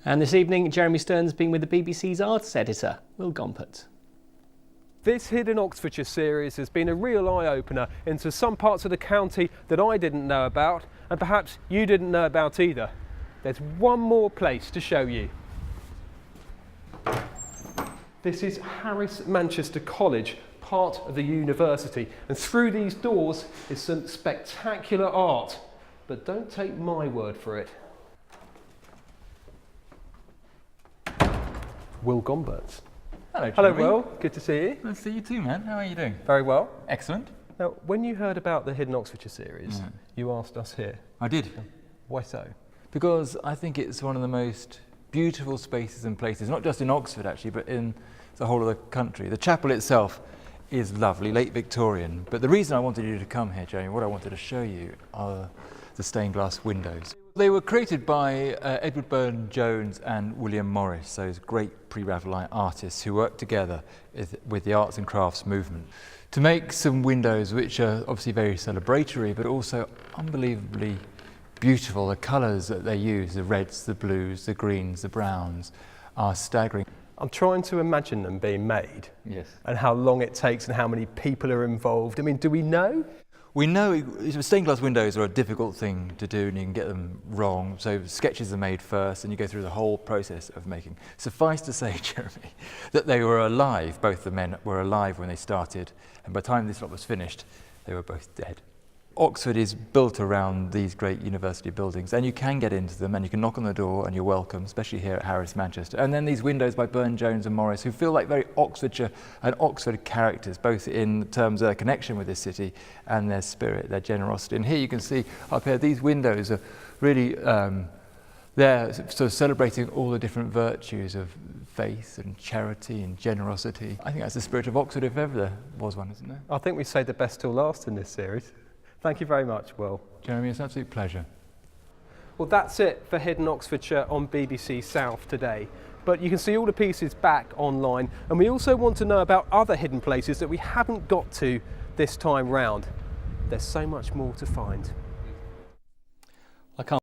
And this evening, Jeremy Stern's been with the BBC's arts editor, Will Gompertz. This Hidden Oxfordshire series has been a real eye-opener into some parts of the county that I didn't know about, and perhaps you didn't know about either. There's one more place to show you. This is Harris Manchester College, part of the university, and through these doors is some spectacular art. But don't take my word for it. Will Gompertz. Hello, Hello, Jeremy. Will. Good to see you. Nice to see you too, man. How are you doing? Very well. Excellent. Now, when you heard about the Hidden Oxfordshire series, you asked us here. I did. Why so? Because I think it's one of the most beautiful spaces and places, not just in Oxford actually, but in the whole of the country. The chapel itself is lovely, late Victorian. But the reason I wanted you to come here, Jeremy, what I wanted to show you are the stained glass windows. They were created by Edward Burne-Jones and William Morris, those great pre-Raphaelite artists who worked together with the arts and crafts movement to make some windows which are obviously very celebratory, but also unbelievably beautiful. The colours that they use, the reds, the blues, the greens, the browns, are staggering. I'm trying to imagine them being made. Yes. And how long it takes and how many people are involved. I mean, do we know? We know stained glass windows are a difficult thing to do and you can get them wrong, so sketches are made first and you go through the whole process of making. Suffice to say, Jeremy, that they were alive, both the men were alive when they started, and by the time this lot was finished, they were both dead. Oxford is built around these great university buildings, and you can get into them and you can knock on the door and you're welcome, especially here at Harris Manchester. And then these windows by Burne-Jones and Morris, who feel like very Oxfordshire and Oxford characters, both in terms of their connection with this city and their spirit, their generosity. And here you can see up here, these windows are really they're sort of celebrating all the different virtues of faith and charity and generosity. I think that's the spirit of Oxford if ever there was one, isn't there? I think we saved the best till last in this series. Thank you very much, Will. Jeremy, it's an absolute pleasure. Well, that's it for Hidden Oxfordshire on BBC South today. But you can see all the pieces back online, and we also want to know about other hidden places that we haven't got to this time round. There's so much more to find. I can't